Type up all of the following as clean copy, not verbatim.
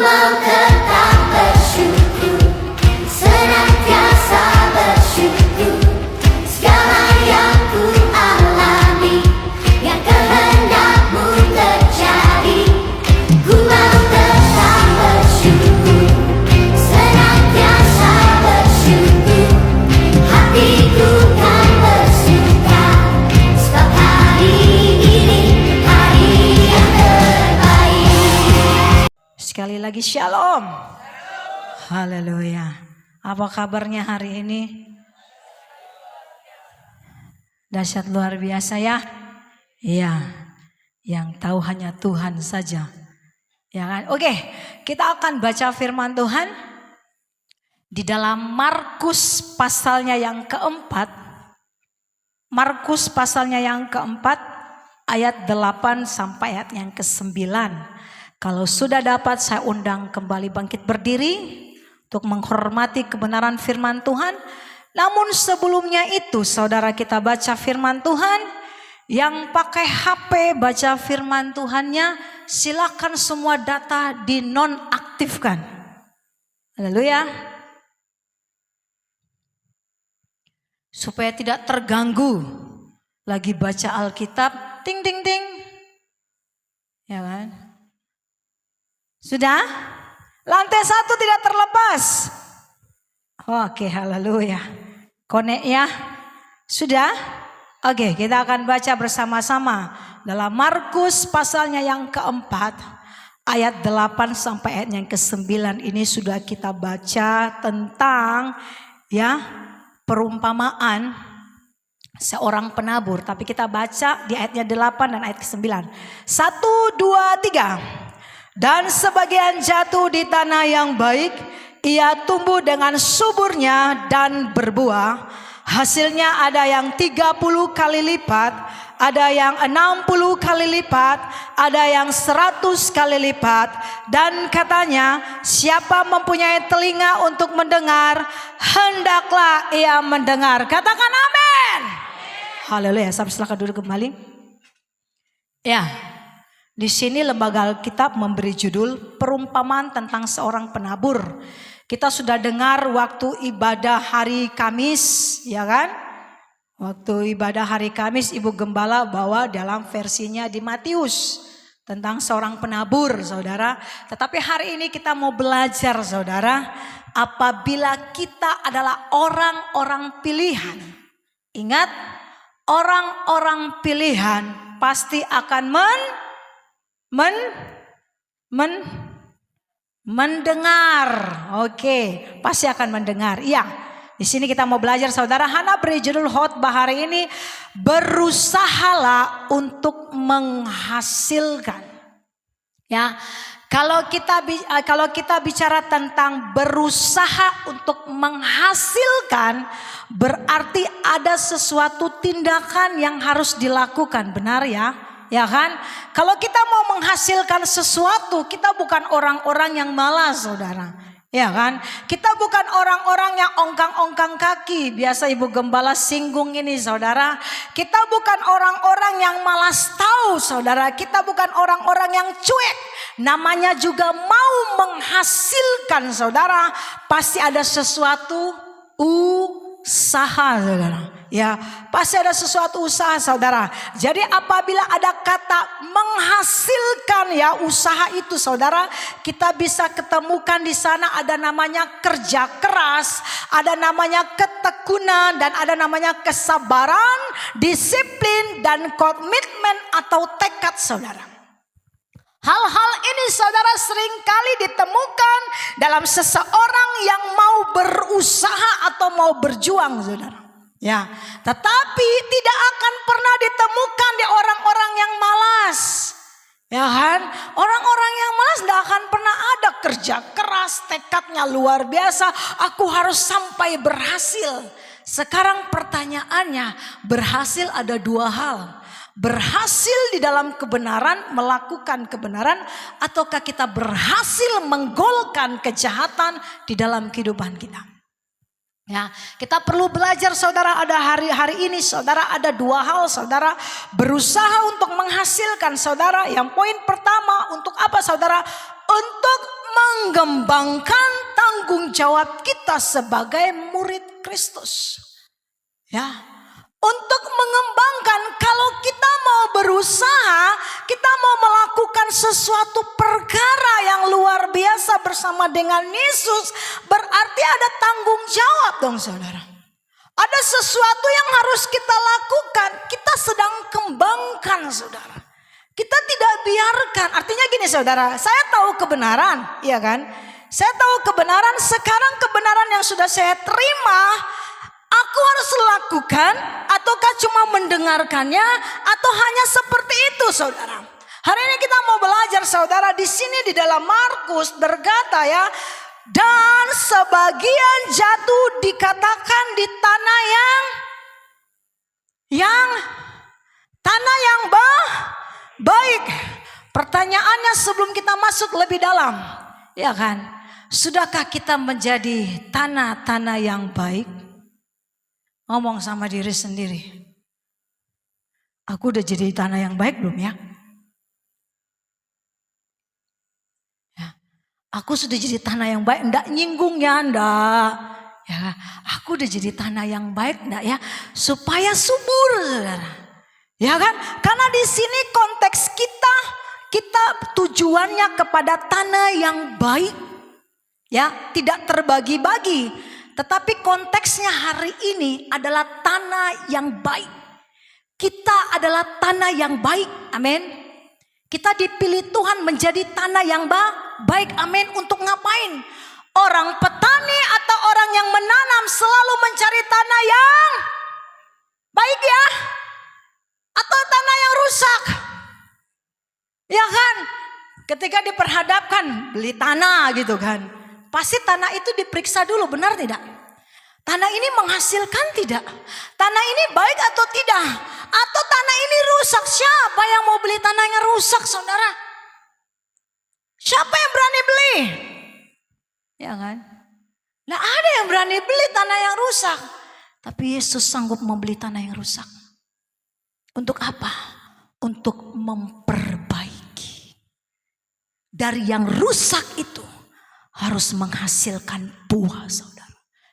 mau tetap bersyukur, senantiasa bersyukur. Segala yang ku alami, yang kehendak-Mu terjadi, ku mau tetap bersyukur, senantiasa bersyukur. Hatiku kan bersuka, sebab hari ini hari yang terbaik. Sekali lagi shalom. Haleluya. Apa kabarnya hari ini? Dahsyat luar biasa ya. Iya. Yang tahu hanya Tuhan saja. Ya kan? Oke, kita akan baca firman Tuhan di dalam Markus pasalnya yang keempat. Markus pasalnya yang keempat ayat 8 sampai ayat yang ke-9. Kalau sudah dapat, saya undang kembali bangkit berdiri untuk menghormati kebenaran firman Tuhan. Namun sebelumnya itu saudara, kita baca firman Tuhan. Yang pakai HP baca firman Tuhannya, silakan semua data dinonaktifkan. Haleluya. Supaya tidak terganggu lagi baca Alkitab, ting ting ting. Ya kan? Sudah? Lantai 1 tidak terlepas. Oke, haleluya. Konek ya. Sudah? Oke, kita akan baca bersama-sama dalam Markus pasalnya yang keempat ayat 8 sampai ayat yang ke-9. Ini sudah kita baca tentang ya perumpamaan seorang penabur. Tapi kita baca di ayatnya 8 dan ayat ke-9. 1, 2, 3. Dan sebagian jatuh di tanah yang baik, ia tumbuh dengan suburnya dan berbuah. Hasilnya ada yang 30 kali lipat, ada yang 60 kali lipat, ada yang 100 kali lipat. Dan katanya, siapa mempunyai telinga untuk mendengar, hendaklah ia mendengar. Katakan amin. Haleluya. Sampai silakan duduk kembali. Ya. Di sini lembaga Alkitab memberi judul perumpamaan tentang seorang penabur. Kita sudah dengar waktu ibadah hari Kamis, ya kan? Waktu ibadah hari Kamis Ibu Gembala bawa dalam versinya di Matius tentang seorang penabur, saudara. Tetapi hari ini kita mau belajar, saudara, apabila kita adalah orang-orang pilihan. Ingat, orang-orang pilihan pasti akan mendengar. Oke, pasti akan mendengar. Iya. Di sini kita mau belajar, saudara. Hana beri judul khotbah hari ini, berusahalah untuk menghasilkan. Ya. Kalau kita bicara tentang berusaha untuk menghasilkan, berarti ada sesuatu tindakan yang harus dilakukan, benar ya? Ya kan? Kalau kita mau menghasilkan sesuatu, kita bukan orang-orang yang malas, saudara. Ya kan? Kita bukan orang-orang yang ongkang-ongkang kaki. Biasa Ibu Gembala singgung ini, saudara. Kita bukan orang-orang yang malas tahu, saudara. Kita bukan orang-orang yang cuek. Namanya juga mau menghasilkan, saudara. Pasti ada sesuatu usaha, saudara. Ya, pasti ada sesuatu usaha, saudara. Jadi apabila ada kata menghasilkan, ya usaha itu, saudara, kita bisa ketemukan di sana ada namanya kerja keras, ada namanya ketekunan, dan ada namanya kesabaran, disiplin, dan komitmen atau tekad, saudara. Hal-hal ini, saudara, seringkali ditemukan dalam seseorang yang mau berusaha atau mau berjuang, saudara. Ya, tetapi tidak akan pernah ditemukan di orang-orang yang malas. Ya kan? Orang-orang yang malas tidak akan pernah ada kerja keras, tekadnya luar biasa. Aku harus sampai berhasil. Sekarang pertanyaannya, berhasil ada dua hal. Berhasil di dalam kebenaran, melakukan kebenaran, ataukah kita berhasil menggolkan kejahatan di dalam kehidupan kita? Ya, kita perlu belajar, saudara. Ada hari ini, saudara, ada dua hal, saudara. Berusaha untuk menghasilkan, saudara. Yang poin pertama, untuk apa, saudara? Untuk mengembangkan tanggung jawab kita sebagai murid Kristus. Ya, untuk mengembangkan, kalau kita mau berusaha, kita mau melakukan sesuatu perkara yang luar biasa bersama dengan Yesus, berarti ada tanggung jawab dong saudara. Ada sesuatu yang harus kita lakukan, kita sedang kembangkan saudara. Kita tidak biarkan, artinya gini saudara, saya tahu kebenaran, ya kan? Saya tahu kebenaran, sekarang kebenaran yang sudah saya terima, aku harus lakukan ataukah cuma mendengarkannya atau hanya seperti itu saudara. Hari ini kita mau belajar saudara, di sini di dalam Markus berkata ya, dan sebagian jatuh dikatakan di tanah yang baik. Pertanyaannya sebelum kita masuk lebih dalam, ya kan? Sudahkah kita menjadi tanah-tanah yang baik? Ngomong sama diri sendiri. Aku udah jadi tanah yang baik belum ya? Aku sudah jadi tanah yang baik, enggak nyinggung ya, enggak. Ya, aku udah jadi tanah yang baik enggak ya? Supaya subur, saudara. Ya kan? Karena di sini konteks kita tujuannya kepada tanah yang baik. Ya, tidak terbagi-bagi. Tetapi konteksnya hari ini adalah tanah yang baik. Kita adalah tanah yang baik, amin. Kita dipilih Tuhan menjadi tanah yang baik, amin. Untuk ngapain? Orang petani atau orang yang menanam selalu mencari tanah yang baik ya, atau tanah yang rusak, ya kan? Ketika diperhadapkan beli tanah gitu kan, pasti tanah itu diperiksa dulu, benar tidak? Tanah ini menghasilkan tidak? Tanah ini baik atau tidak? Atau tanah ini rusak? Siapa yang mau beli tanah yang rusak saudara? Siapa yang berani beli? Ya kan? Nah ada yang berani beli tanah yang rusak. Tapi Yesus sanggup membeli tanah yang rusak. Untuk apa? Untuk memperbaiki. Dari yang rusak itu harus menghasilkan buah saudara.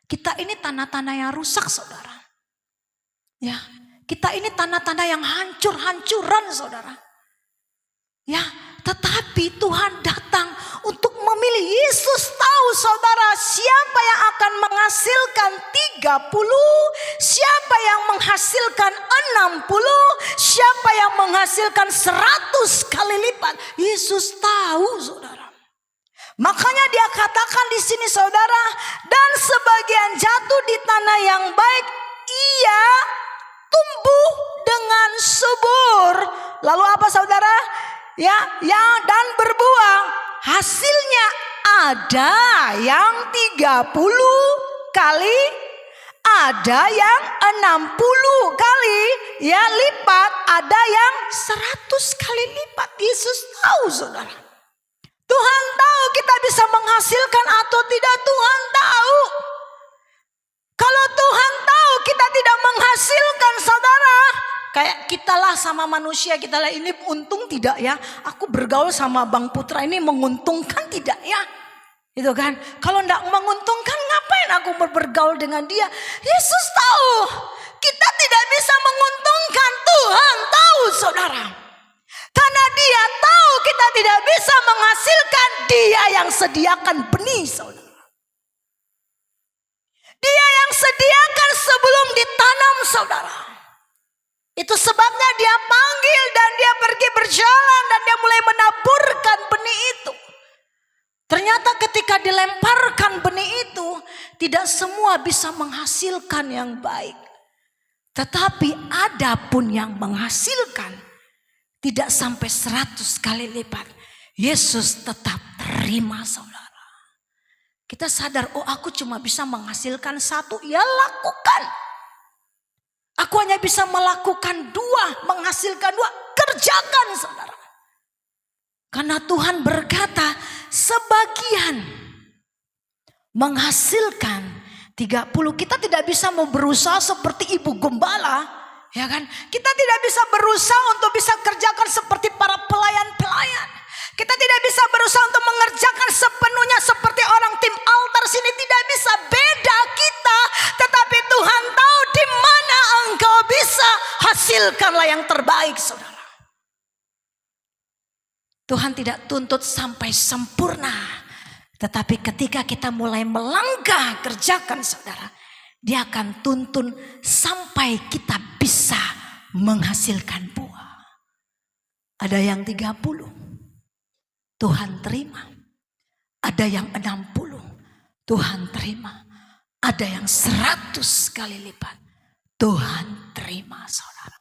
Kita ini tanah-tanah yang rusak saudara. Ya, kita ini tanah-tanah yang hancur-hancuran saudara. Ya, tetapi Tuhan datang untuk memilih. Yesus tahu saudara siapa yang akan menghasilkan 30, siapa yang menghasilkan 60, siapa yang menghasilkan 100 kali lipat. Yesus tahu saudara. Makanya dia katakan di sini saudara, dan sebagian jatuh di tanah yang baik, ia tumbuh dengan subur. Lalu apa saudara? Ya, dan berbuah. Hasilnya ada yang 30 kali, ada yang 60 kali ya lipat, ada yang 100 kali lipat. Yesus tahu saudara. Tuhan tahu kita bisa menghasilkan atau tidak, Tuhan tahu. Kalau Tuhan tahu kita tidak menghasilkan saudara, kayak kita lah sama manusia, kita lah ini untung tidak ya? Aku bergaul sama Bang Putra ini menguntungkan tidak ya? Itu kan? Kalau tidak menguntungkan ngapain aku bergaul dengan dia? Yesus tahu kita tidak bisa menguntungkan, Tuhan tahu saudara. Karena dia tahu kita tidak bisa menghasilkan, dia yang sediakan benih saudara. Dia yang sediakan sebelum ditanam saudara. Itu sebabnya dia panggil dan dia pergi berjalan dan dia mulai menaburkan benih itu. Ternyata ketika dilemparkan benih itu, tidak semua bisa menghasilkan yang baik. Tetapi ada pun yang menghasilkan. Tidak sampai 100 kali lipat. Yesus tetap terima saudara. Kita sadar, oh aku cuma bisa menghasilkan 1. Ya lakukan. Aku hanya bisa melakukan 2, menghasilkan 2. Kerjakan saudara. Karena Tuhan berkata, sebagian menghasilkan 30. Kita tidak bisa mau berusaha seperti ibu gembala. Ya kan? Kita tidak bisa berusaha untuk bisa kerjakan seperti para pelayan-pelayan. Kita tidak bisa berusaha untuk mengerjakan sepenuhnya Tuhan tidak tuntut sampai sempurna. Tetapi ketika kita mulai melangkah kerjakan saudara, Dia akan tuntun sampai kita bisa menghasilkan buah. Ada yang 30, Tuhan terima. Ada yang 60, Tuhan terima. Ada yang 100 kali lipat, Tuhan terima saudara.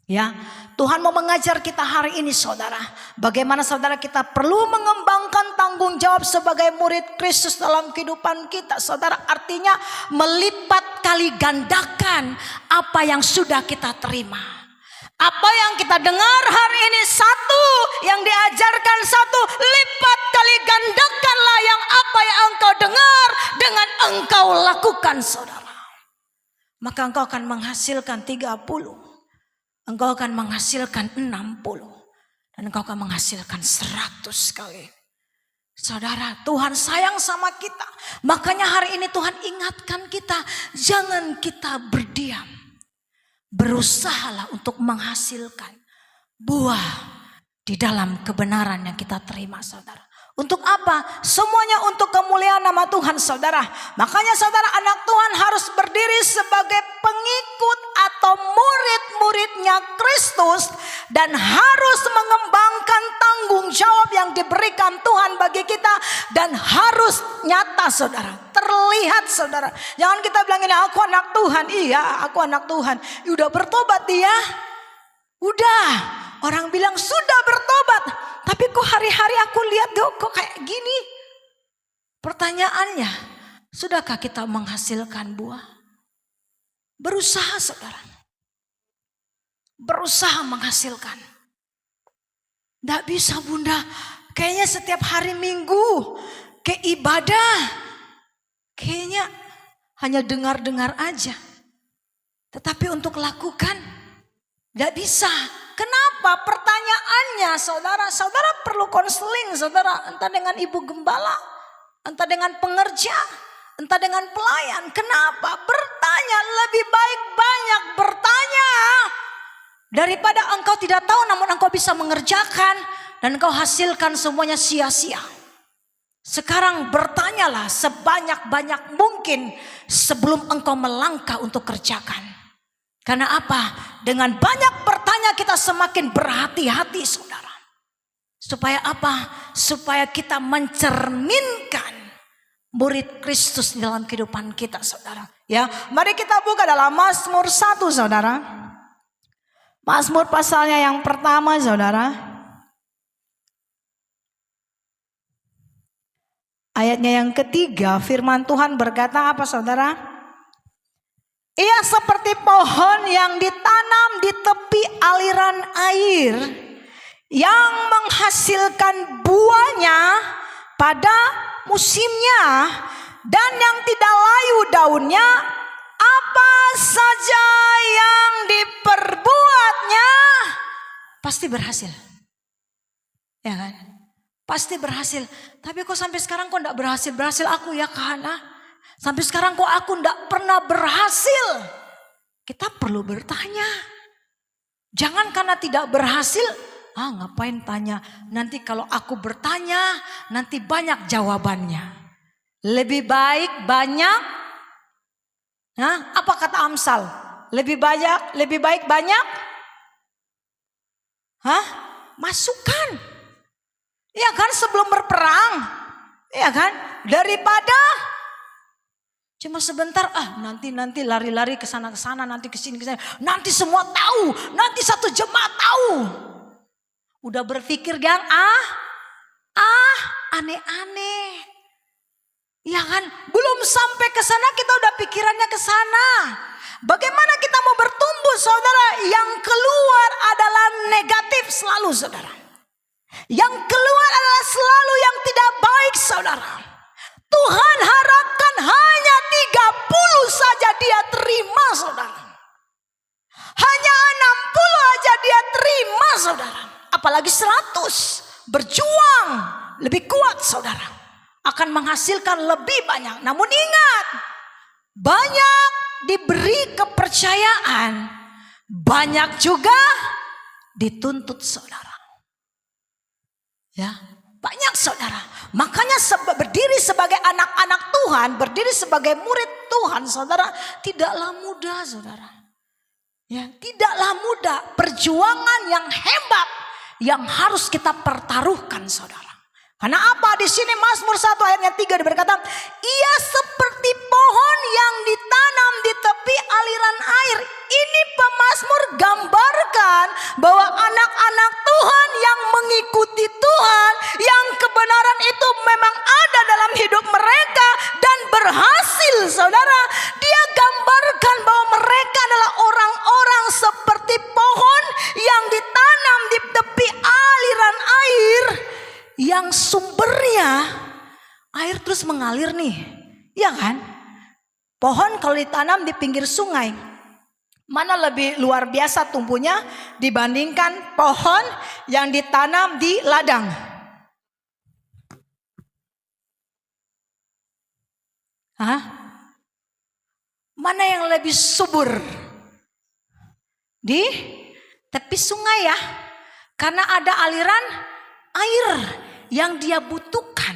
Ya, Tuhan mau mengajar kita hari ini saudara, bagaimana saudara kita perlu mengembangkan tanggung jawab sebagai murid Kristus dalam kehidupan kita. Saudara, artinya melipat kali gandakan apa yang sudah kita terima. Apa yang kita dengar hari ini satu, yang diajarkan satu, lipat kali gandakanlah yang apa yang engkau dengar dengan engkau lakukan saudara. Maka engkau akan menghasilkan 30. Engkau akan menghasilkan 60. Dan engkau akan menghasilkan 100 kali. Saudara, Tuhan sayang sama kita. Makanya hari ini Tuhan ingatkan kita. Jangan kita berdiam. Berusahalah untuk menghasilkan buah di dalam kebenaran yang kita terima saudara. Untuk apa? Semuanya untuk kemuliaan nama Tuhan saudara. Makanya saudara, anak Tuhan harus berdiri sebagai pengikut atau murid-muridnya Kristus. Dan harus mengembangkan tanggung jawab yang diberikan Tuhan bagi kita. Dan harus nyata saudara. Terlihat saudara. Jangan kita bilang ini aku anak Tuhan. Iya aku anak Tuhan. Udah bertobat dia? Udah. Orang bilang sudah bertobat. Tapi kok hari-hari aku lihat kok kayak gini. Pertanyaannya, sudahkah kita menghasilkan buah? Berusaha saudara. Berusaha menghasilkan. Tidak bisa bunda. Kayaknya setiap hari Minggu ke ibadah. Kayaknya hanya dengar-dengar aja. Tetapi untuk lakukan tidak bisa. Kenapa? Pertanyaannya saudara. Saudara perlu konseling saudara. Entah dengan ibu gembala. Entah dengan pengerja. Entah dengan pelayan. Kenapa? Bertanya. Lebih baik banyak bertanya. Daripada engkau tidak tahu namun engkau bisa mengerjakan. Dan engkau hasilkan semuanya sia-sia. Sekarang bertanyalah sebanyak-banyak mungkin sebelum engkau melangkah untuk kerjakan. Karena apa? Dengan banyak bertanya kita semakin berhati-hati saudara. Supaya apa? Supaya kita mencerminkan murid Kristus di dalam kehidupan kita saudara. Ya, mari kita buka dalam Mazmur 1 saudara. Mazmur pasalnya yang pertama saudara. Ayatnya yang ketiga, firman Tuhan berkata apa saudara? Ia seperti pohon yang ditanam di tepi aliran air, yang menghasilkan buahnya pada musimnya, dan yang tidak layu daunnya. Apa saja yang diperbuatnya pasti berhasil. Ya kan? Pasti berhasil. Tapi kok sampai sekarang kok enggak berhasil? Berhasil aku ya Kahana. Sampai sekarang kok aku enggak pernah berhasil? Kita perlu bertanya. Jangan karena tidak berhasil, ngapain tanya? Nanti kalau aku bertanya, nanti banyak jawabannya. Lebih baik banyak. Apa kata Amsal? Lebih baik banyak. Masukan. Ya kan, sebelum berperang. Ya kan, daripada cuma sebentar, nanti lari-lari ke sana, nanti ke sini. Nanti semua tahu, nanti satu jemaat tahu. Udah berpikir gang, aneh-aneh. Ya kan, belum sampai ke sana kita udah pikirannya ke sana. Bagaimana kita mau bertumbuh saudara? Yang keluar adalah negatif selalu saudara. Yang keluar adalah selalu yang tidak baik saudara. Tuhan harapkan hanya 30 saja dia terima saudara. Hanya 60 aja dia terima saudara. Apalagi 100. Berjuang lebih kuat saudara. Akan menghasilkan lebih banyak. Namun ingat, banyak diberi kepercayaan, banyak juga dituntut saudara. Ya, banyak saudara. Makanya berdiri sebagai anak-anak Tuhan, berdiri sebagai murid Tuhan, saudara, tidaklah mudah, saudara. Ya, tidaklah mudah. Perjuangan yang hebat yang harus kita pertaruhkan, saudara. Karena apa? Di sini Mazmur 1 ayatnya 3 berkata, ia seperti pohon yang ditanam di tepi aliran air. Ini pemazmur gambarkan bahwa anak-anak Tuhan yang mengikuti Tuhan, yang kebenaran itu memang ada dalam hidup mereka dan berhasil, saudara. Dia gambarkan bahwa mereka adalah orang-orang seperti pohon yang ditanam di tepi aliran air, yang sumbernya air terus mengalir nih, ya kan? Pohon kalau ditanam di pinggir sungai, mana lebih luar biasa tumbuhnya dibandingkan pohon yang ditanam di ladang? Hah? Mana yang lebih subur? Di tepi sungai ya, karena ada aliran air yang dia butuhkan.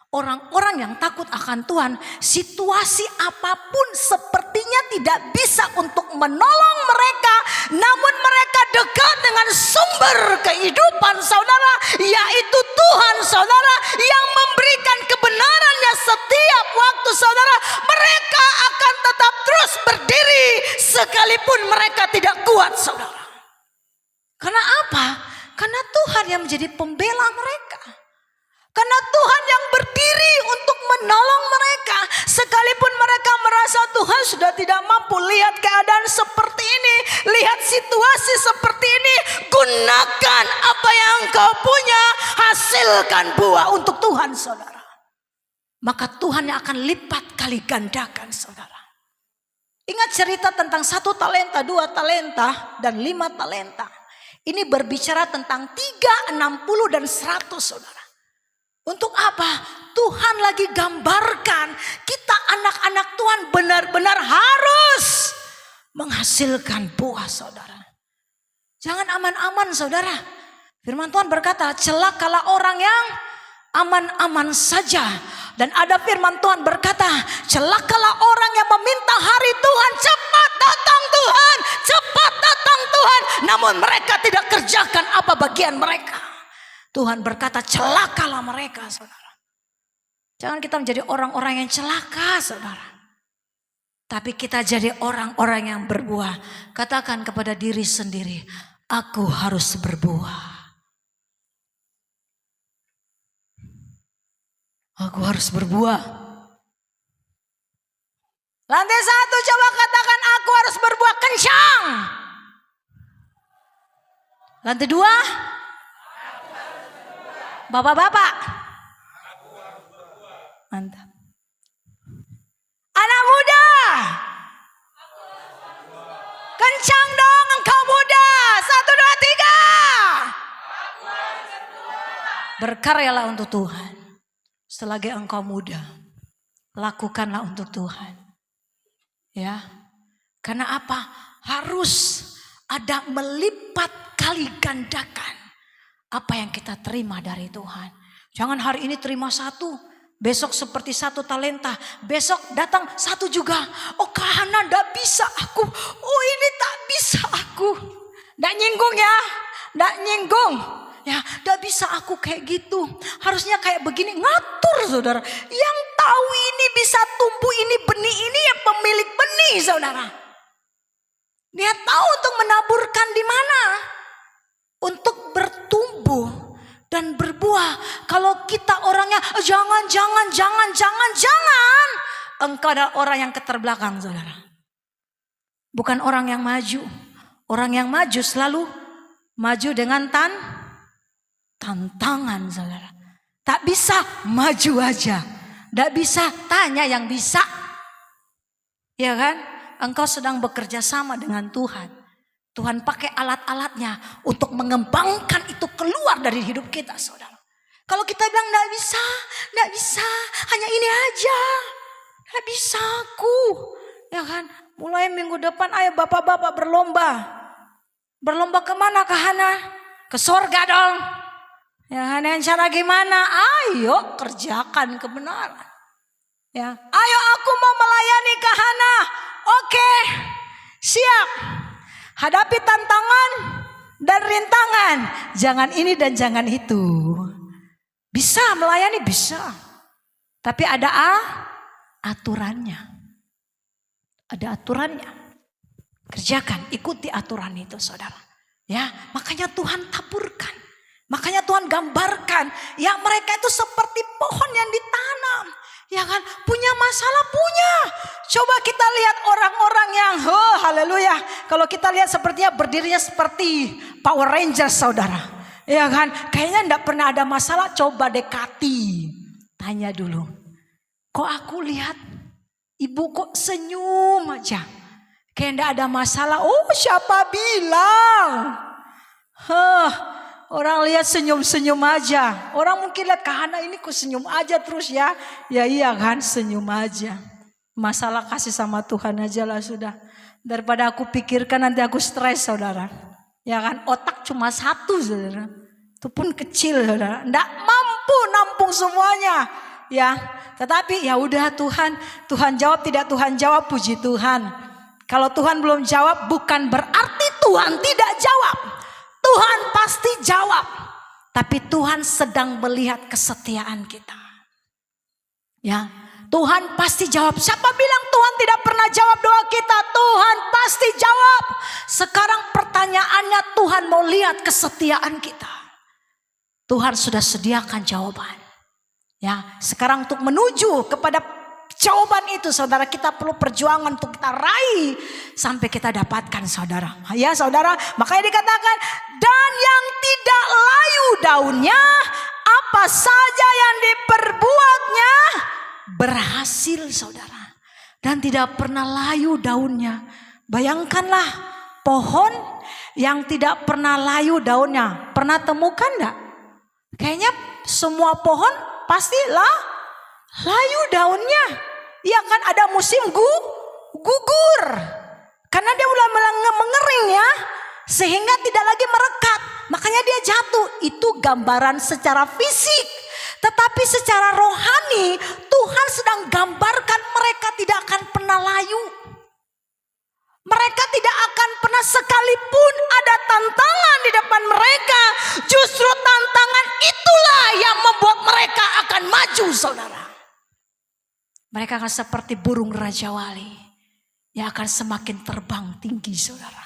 Orang-orang yang takut akan Tuhan, situasi apapun sepertinya tidak bisa untuk menolong mereka, namun mereka dekat dengan sumber kehidupan, saudara, yaitu Tuhan, saudara, yang memberikan kebenarannya setiap waktu, saudara. Mereka akan tetap terus berdiri sekalipun mereka tidak kuat, saudara. Karena apa? Karena Tuhan yang menjadi pembela mereka. Karena Tuhan yang berdiri untuk menolong mereka. Sekalipun mereka merasa Tuhan sudah tidak mampu. Lihat keadaan seperti ini, lihat situasi seperti ini. Gunakan apa yang engkau punya, hasilkan buah untuk Tuhan, saudara. Maka Tuhan yang akan lipat kali gandakan, saudara. Ingat cerita tentang 1 talenta, 2 talenta, dan 5 talenta. Ini berbicara tentang 3, 60, dan 100, saudara. Untuk apa? Tuhan lagi gambarkan kita anak-anak Tuhan benar-benar harus menghasilkan buah, saudara. Jangan aman-aman, saudara. Firman Tuhan berkata, celakalah orang yang aman-aman saja. Dan ada firman Tuhan berkata, celakalah orang yang meminta hari Tuhan, cepat datang Tuhan, cepat datang Tuhan, namun mereka tidak kerjakan apa bagian mereka. Tuhan berkata, celakalah mereka, saudara. Jangan kita menjadi orang-orang yang celaka, saudara. Tapi kita jadi orang-orang yang berbuah. Katakan kepada diri sendiri, aku harus berbuah. Aku harus berbuah. Lantai 1 coba katakan, aku harus berbuah kencang. Lantai 2, bapak-bapak. Mantap. Anak muda, kencang dong engkau muda. 1, 2, 3. Berkaryalah untuk Tuhan. Selagi engkau muda, lakukanlah untuk Tuhan. Ya. Karena apa? Harus ada melipat kali gandakan apa yang kita terima dari Tuhan. Jangan hari ini terima 1, besok seperti 1 talenta, besok datang 1 juga. Oh karena enggak bisa aku, oh ini tak bisa aku. Enggak nyinggung ya, enggak nyinggung. Ya, enggak bisa aku kayak gitu. Harusnya kayak begini, ngatur, saudara. Yang tahu ini bisa tumbuh, ini benih ini ya pemilik benih, saudara. Dia tahu untuk menaburkan di mana. Untuk bertumbuh dan berbuah. Kalau kita orangnya jangan. Engkau adalah orang yang keterbelakang, saudara. Bukan orang yang maju. Orang yang maju selalu maju dengan tantangan, saudara. Tak bisa maju aja. Tak bisa tanya yang bisa. Ya kan? Engkau sedang bekerja sama dengan Tuhan. Tuhan pakai alat-alatnya untuk mengembangkan itu keluar dari hidup kita, saudara. Kalau kita bilang enggak bisa, hanya ini aja. Enggak bisa aku. Ya kan? Mulai minggu depan ayo bapak-bapak berlomba. Berlomba kemana, Kak Hana? Ke sorga dong. Ya, dengan cara gimana? Ayo kerjakan kebenaran. Ya, ayo aku mau melayani Kahana. Oke, siap. Hadapi tantangan dan rintangan. Jangan ini dan jangan itu. Bisa melayani, bisa. Tapi ada aturannya. Ada aturannya. Kerjakan, ikuti aturan itu, saudara. Ya, makanya Tuhan taburkan. Makanya Tuhan gambarkan. Ya, mereka itu seperti pohon yang ditanam. Ya kan, punya masalah punya. Coba kita lihat orang-orang yang, haleluya. Kalau kita lihat sepertinya berdirinya seperti Power Rangers, saudara. Ya kan, kayaknya enggak pernah ada masalah. Coba dekati, tanya dulu. Kok aku lihat ibu kok senyum aja, kayak enggak ada masalah. Oh, siapa bilang? Orang lihat senyum-senyum aja. Orang mungkin lihat Kahana ini kok senyum aja terus ya. Ya iya kan, senyum aja. Masalah kasih sama Tuhan aja lah sudah. Daripada aku pikirkan nanti aku stres, saudara. Ya kan, otak cuma satu, saudara. Itu pun kecil, saudara. Nggak mampu nampung semuanya. Ya, tetapi ya udah Tuhan jawab tidak Tuhan jawab, puji Tuhan. Kalau Tuhan belum jawab bukan berarti Tuhan tidak jawab. Tuhan pasti jawab. Tapi Tuhan sedang melihat kesetiaan kita. Ya, Tuhan pasti jawab. Siapa bilang Tuhan tidak pernah jawab doa kita? Tuhan pasti jawab. Sekarang pertanyaannya, Tuhan mau lihat kesetiaan kita. Tuhan sudah sediakan jawaban. Ya, sekarang untuk menuju kepada jawaban itu, saudara, kita perlu perjuangan untuk kita raih sampai kita dapatkan, saudara. Ya, saudara, makanya dikatakan, dan yang tidak layu daunnya, apa saja yang diperbuatnya berhasil, saudara. Dan tidak pernah layu daunnya. Bayangkanlah pohon yang tidak pernah layu daunnya. Pernah temukan enggak? Kayaknya semua pohon pastilah layu daunnya. Ya kan, ada musim gugur. Karena dia mulai mengering ya. Sehingga tidak lagi merekat. Makanya dia jatuh. Itu gambaran secara fisik. Tetapi secara rohani Tuhan sedang gambarkan mereka tidak akan pernah layu. Mereka tidak akan pernah sekalipun ada tantangan di depan mereka. Justru tantangan itulah yang membuat mereka akan maju, saudara. Mereka akan seperti burung Raja Wali yang akan semakin terbang tinggi, saudara.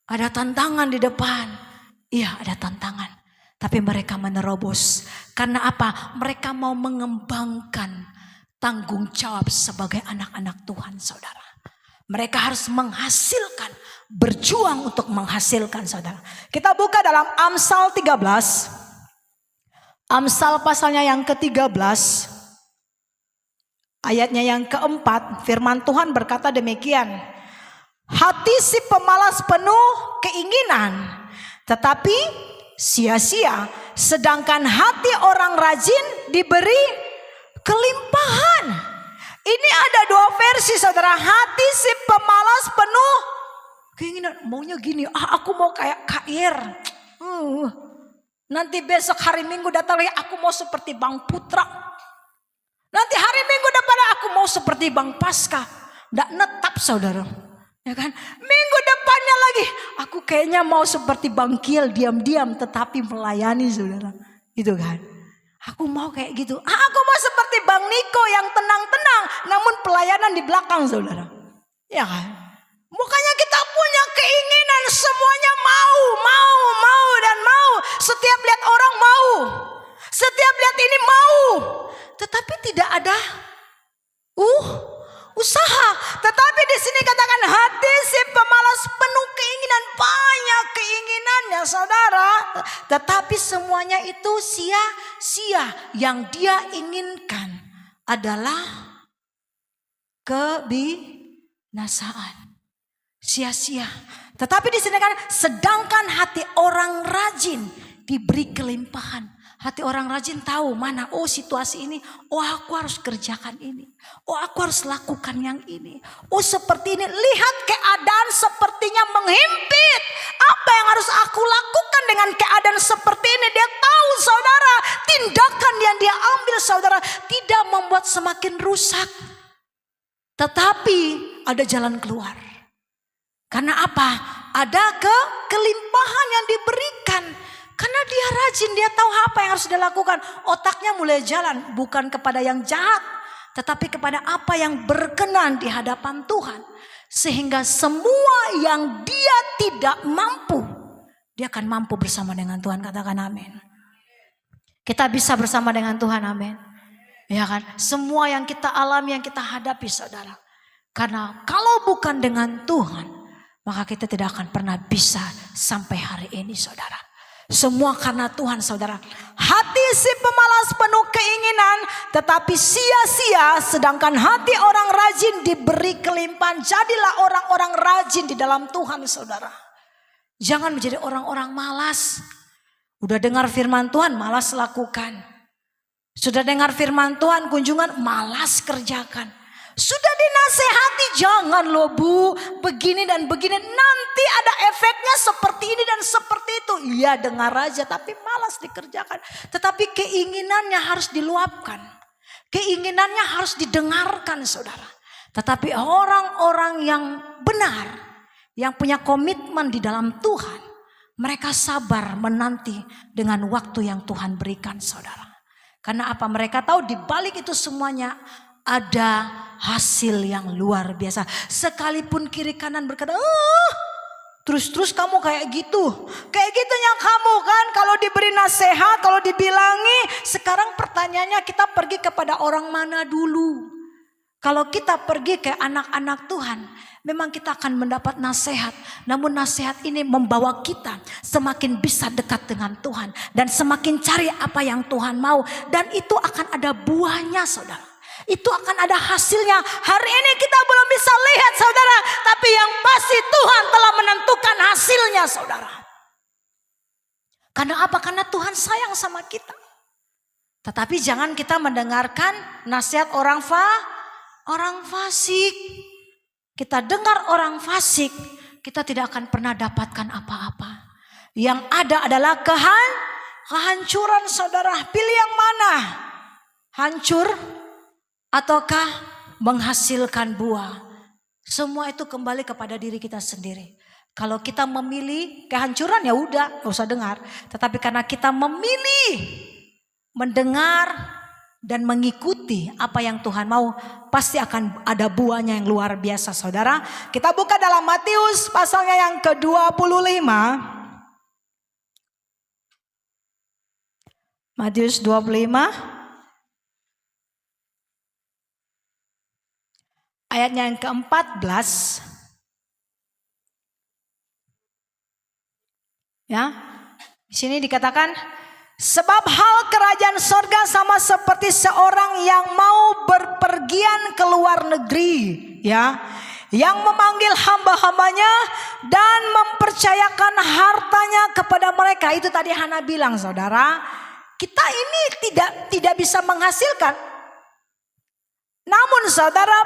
Ada tantangan di depan. Iya, ada tantangan. Tapi mereka menerobos. Karena apa? Mereka mau mengembangkan tanggung jawab sebagai anak-anak Tuhan, saudara. Mereka harus menghasilkan, berjuang untuk menghasilkan, saudara. Kita buka dalam Amsal 13. Amsal pasalnya yang ke-13. Ayatnya yang keempat, firman Tuhan berkata demikian. Hati si pemalas penuh keinginan, tetapi sia-sia. Sedangkan hati orang rajin diberi kelimpahan. Ini ada dua versi, saudara. Hati si pemalas penuh keinginan. Maunya gini, aku mau kayak Kair. Nanti besok hari Minggu datang lagi, aku mau seperti Bang Putra. Nanti hari Minggu depan aku mau seperti Bang Pasca. Nggak netap, saudara. Ya kan? Minggu depannya lagi, aku kayaknya mau seperti Bang Kiel, diam-diam tetapi melayani, saudara. Gitu kan? Aku mau kayak gitu. Aku mau seperti Bang Niko yang tenang-tenang, namun pelayanan di belakang, saudara. Ya kan? Makanya kita punya keinginan, semuanya mau dan mau. Setiap lihat orang mau. Setiap lihat ini mau. Tetapi tidak ada usaha. Tetapi di sini katakan hati si pemalas penuh keinginan, banyak keinginannya, saudara. Tetapi semuanya itu sia-sia. Yang dia inginkan adalah kebinasaan. Sia-sia. Tetapi di sini kan sedangkan hati orang rajin diberi kelimpahan. Hati orang rajin tahu mana, oh situasi ini, oh aku harus kerjakan ini, oh aku harus lakukan yang ini, oh seperti ini. Lihat keadaan sepertinya menghimpit. Apa yang harus aku lakukan dengan keadaan seperti ini? Dia tahu saudara, tindakan yang dia ambil saudara tidak membuat semakin rusak. Tetapi ada jalan keluar. Karena apa? Ada kelimpahan yang diberikan. Karena dia rajin, dia tahu apa yang harus dia lakukan. Otaknya mulai jalan bukan kepada yang jahat, tetapi kepada apa yang berkenan di hadapan Tuhan. Sehingga semua yang dia tidak mampu, dia akan mampu bersama dengan Tuhan. Katakan amin. Kita bisa bersama dengan Tuhan, amin. Ya kan? Semua yang kita alami, yang kita hadapi saudara. Karena kalau bukan dengan Tuhan, maka kita tidak akan pernah bisa sampai hari ini saudara. Semua karena Tuhan saudara. Hati si pemalas penuh keinginan tetapi sia-sia, sedangkan hati orang rajin diberi kelimpahan. Jadilah orang-orang rajin di dalam Tuhan saudara. Jangan menjadi orang-orang malas. Udah dengar firman Tuhan malas lakukan. Sudah dengar firman Tuhan kunjungan malas kerjakan. Sudah dinasehati, jangan loh bu, begini dan begini, nanti ada efeknya seperti ini dan seperti itu. Iya dengar aja tapi malas dikerjakan. Tetapi keinginannya harus diluapkan. Keinginannya harus didengarkan saudara. Tetapi orang-orang yang benar, yang punya komitmen di dalam Tuhan, mereka sabar menanti dengan waktu yang Tuhan berikan saudara. Karena apa? Mereka tahu di balik itu semuanya ada hasil yang luar biasa. Sekalipun kiri kanan berkata, terus kamu kayak gitu. Kayak gitunya kamu kan. Kalau diberi nasihat, kalau dibilangi. Sekarang pertanyaannya kita pergi kepada orang mana dulu? Kalau kita pergi ke anak-anak Tuhan, memang kita akan mendapat nasihat. Namun nasihat ini membawa kita semakin bisa dekat dengan Tuhan. Dan semakin cari apa yang Tuhan mau. Dan itu akan ada buahnya saudara. Itu akan ada hasilnya. Hari ini kita belum bisa lihat saudara. Tapi yang pasti Tuhan telah menentukan hasilnya saudara. Karena apa? Karena Tuhan sayang sama kita. Tetapi jangan kita mendengarkan nasihat orang fasik. Kita dengar orang fasik, kita tidak akan pernah dapatkan apa-apa. Yang ada adalah kehancuran saudara. Pilih yang mana? Hancur ataukah menghasilkan buah? Semua itu kembali kepada diri kita sendiri. Kalau kita memilih kehancuran ya udah, gak usah dengar. Tetapi karena kita memilih mendengar dan mengikuti apa yang Tuhan mau, pasti akan ada buahnya yang luar biasa saudara. Kita buka dalam Matius pasalnya yang ke-25. Matius 25. Ayatnya yang ke-14. Ya. Di sini dikatakan, sebab hal kerajaan sorga sama seperti seorang yang mau berpergian ke luar negeri, ya, yang memanggil hamba-hambanya dan mempercayakan hartanya kepada mereka. Itu tadi Hana bilang saudara, kita ini tidak bisa menghasilkan. Namun saudara,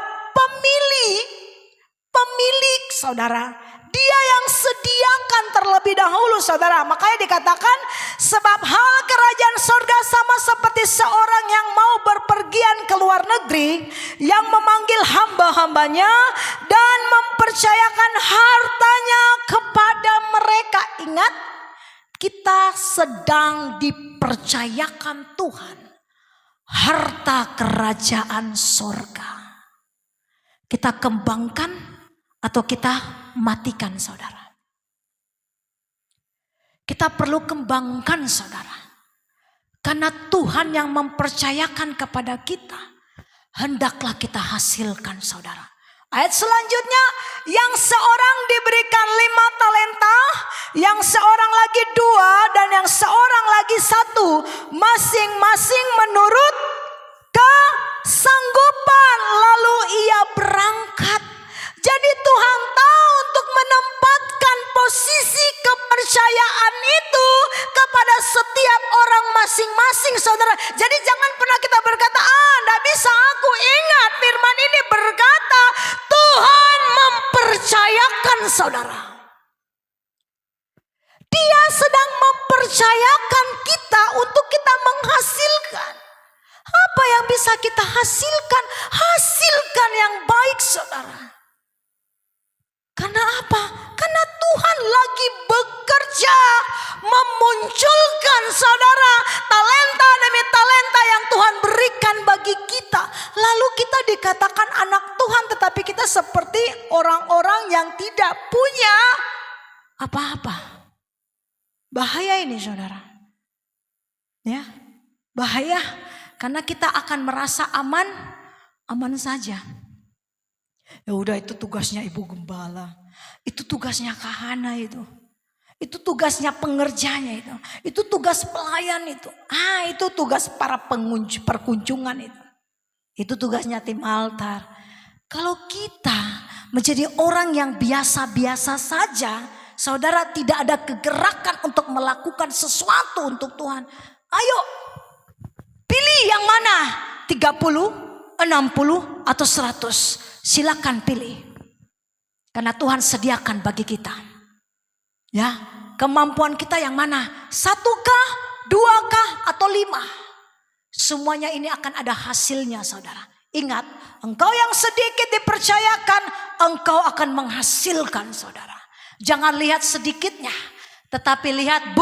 pemilik saudara, dia yang sediakan terlebih dahulu saudara. Makanya dikatakan sebab hal kerajaan sorga sama seperti seorang yang mau berpergian ke luar negeri, yang memanggil hamba-hambanya dan mempercayakan hartanya kepada mereka. Ingat, kita sedang dipercayakan Tuhan harta kerajaan sorga. Kita kembangkan atau kita matikan saudara. Kita perlu kembangkan saudara. Karena Tuhan yang mempercayakan kepada kita, hendaklah kita hasilkan saudara. Ayat selanjutnya, yang seorang diberikan 5 talenta, yang seorang lagi 2, dan yang seorang lagi 1, masing-masing menurut kesanggupan, lalu ia berangkat. Jadi Tuhan tahu untuk menempatkan posisi kepercayaan itu kepada setiap orang masing-masing saudara. Jadi jangan pernah kita berkata, enggak bisa aku. Ingat firman ini berkata, Tuhan mempercayakan saudara. Dia sedang mempercayakan kita untuk kita menghasilkan. Apa yang bisa kita hasilkan? Hasilkan yang baik saudara. Karena apa? Karena Tuhan lagi bekerja memunculkan saudara talenta demi talenta yang Tuhan berikan bagi kita. Lalu kita dikatakan anak Tuhan, tetapi kita seperti orang-orang yang tidak punya apa-apa. Bahaya ini saudara. Ya, bahaya karena kita akan merasa aman saja. Ya udah, itu tugasnya ibu gembala. Itu tugasnya kahana itu. Itu tugasnya pengerjanya itu. Itu tugas pelayan itu. Itu tugas para perkunjungan itu. Itu tugasnya tim altar. Kalau kita menjadi orang yang biasa-biasa saja, saudara, tidak ada kegerakan untuk melakukan sesuatu untuk Tuhan. Ayo, pilih yang mana? 30, 60 atau 100. Silakan pilih. Karena Tuhan sediakan bagi kita. Ya, kemampuan kita yang mana? 1 kah, 2 kah, atau 5? Semuanya ini akan ada hasilnya saudara. Ingat, engkau yang sedikit dipercayakan, engkau akan menghasilkan saudara. Jangan lihat sedikitnya, tetapi lihat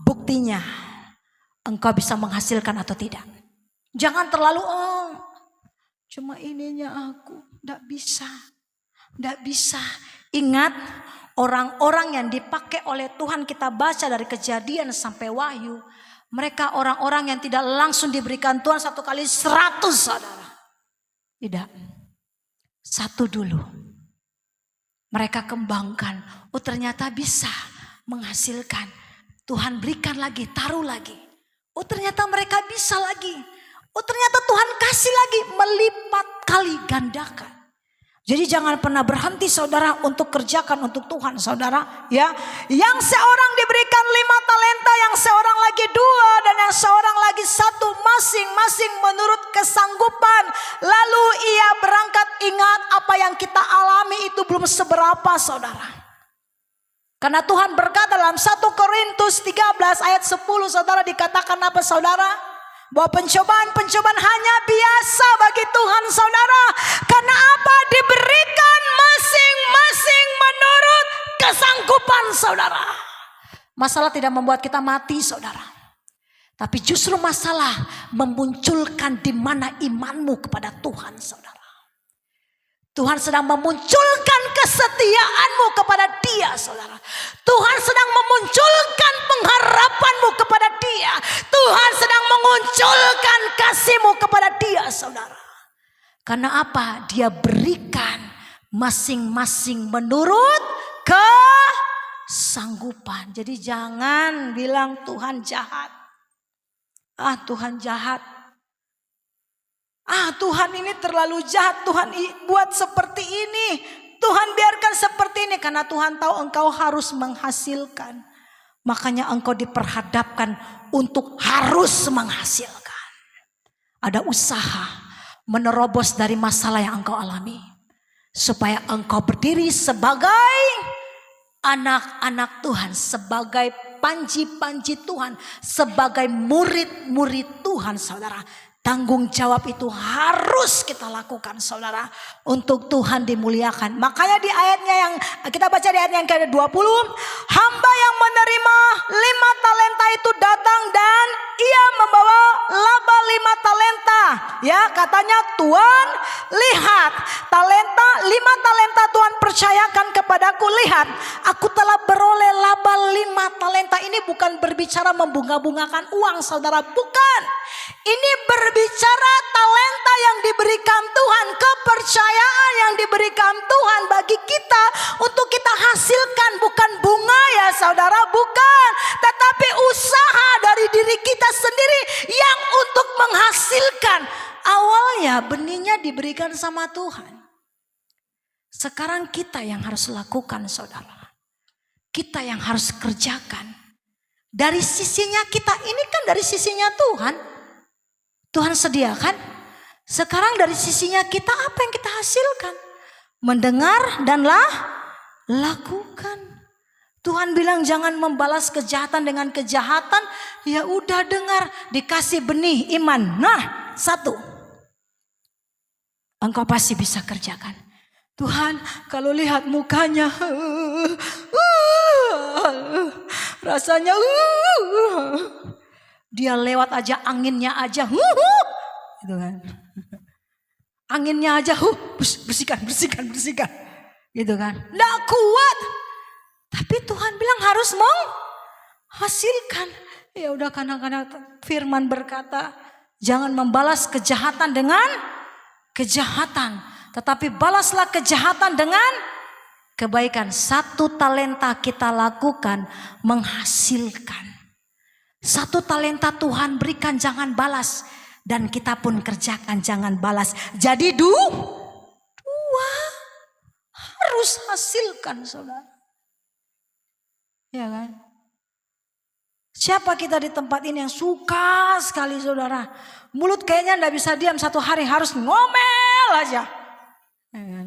buktinya. Engkau bisa menghasilkan atau tidak. Jangan terlalu cuma ininya aku, enggak bisa. Enggak bisa. Ingat, orang-orang yang dipakai oleh Tuhan, kita baca dari Kejadian sampai Wahyu, mereka orang-orang yang tidak langsung diberikan Tuhan 1 kali 100 saudara. Tidak. 1 dulu. Mereka kembangkan. Oh ternyata bisa menghasilkan. Tuhan berikan lagi, taruh lagi. Oh ternyata mereka bisa lagi. Oh ternyata Tuhan kasih lagi, melipat kali gandakan. Jadi jangan pernah berhenti saudara untuk kerjakan untuk Tuhan saudara. Ya, yang seorang diberikan 5 talenta, yang seorang lagi 2, dan yang seorang lagi 1, masing-masing menurut kesanggupan. Lalu ia berangkat. Ingat, apa yang kita alami itu belum seberapa saudara. Karena Tuhan berkata dalam 1 Korintus 13 ayat 10 saudara, dikatakan apa saudara? Bahwa pencobaan-pencobaan hanya biasa bagi Tuhan saudara. Karena apa? Diberikan masing-masing menurut kesanggupan saudara. Masalah tidak membuat kita mati saudara. Tapi justru masalah memunculkan di mana imanmu kepada Tuhan saudara. Tuhan sedang memunculkan kesetiaanmu kepada Dia saudara. Tuhan sedang memunculkan pengharapanmu kepada Dia. Tuhan sedang memunculkan kasihmu kepada Dia saudara. Karena apa? Dia berikan masing-masing menurut kesanggupan. Jadi jangan bilang Tuhan jahat. Tuhan jahat. Tuhan ini terlalu jahat. Tuhan buat seperti ini. Tuhan biarkan seperti ini. Karena Tuhan tahu engkau harus menghasilkan. Makanya engkau diperhadapkan untuk harus menghasilkan. Ada usaha menerobos dari masalah yang engkau alami. Supaya engkau berdiri sebagai anak-anak Tuhan. Sebagai panji-panji Tuhan. Sebagai murid-murid Tuhan saudara. Tanggung jawab itu harus kita lakukan saudara. Untuk Tuhan dimuliakan. Makanya di ayatnya yang kita baca di ayat yang ke-20. Hamba yang menerima 5 talenta itu datang dan ia membawa laba 5 talenta. Ya katanya, Tuhan lihat talenta 5 talenta Tuhan percayakan kepadaku. Lihat aku telah beroleh laba 5 talenta. Ini bukan berbicara membunga-bungakan uang saudara. Bukan. Ini berbicara talenta yang diberikan Tuhan. Kepercayaan yang diberikan Tuhan bagi kita. Untuk kita hasilkan. Bukan bunga ya saudara. Bukan. Tetapi usaha dari diri kita sendiri. Yang untuk menghasilkan. Awalnya benihnya diberikan sama Tuhan. Sekarang kita yang harus lakukan saudara. Kita yang harus kerjakan. Dari sisinya kita ini kan dari sisinya Tuhan. Tuhan sediakan. Sekarang dari sisinya kita apa yang kita hasilkan? Mendengar dan lakukan. Tuhan bilang jangan membalas kejahatan dengan kejahatan. Ya udah dengar, dikasih benih iman. Nah, satu. Engkau pasti bisa kerjakan. Tuhan, kalau lihat mukanya rasanya dia lewat aja anginnya aja gitu kan. Anginnya aja bersihkan gitu kan. Nggak kuat. Tapi Tuhan bilang harus menghasilkan. Ya udah, kadang-kadang firman berkata jangan membalas kejahatan dengan kejahatan, tetapi balaslah kejahatan dengan kebaikan. 1 talenta kita lakukan menghasilkan. 1 talenta Tuhan berikan, jangan balas. Dan kita pun kerjakan, jangan balas. Jadi 2 harus hasilkan, saudara. Ya kan? Siapa kita di tempat ini yang suka sekali, saudara? Mulut kayaknya enggak bisa diam, 1 hari harus ngomel aja. Ya kan?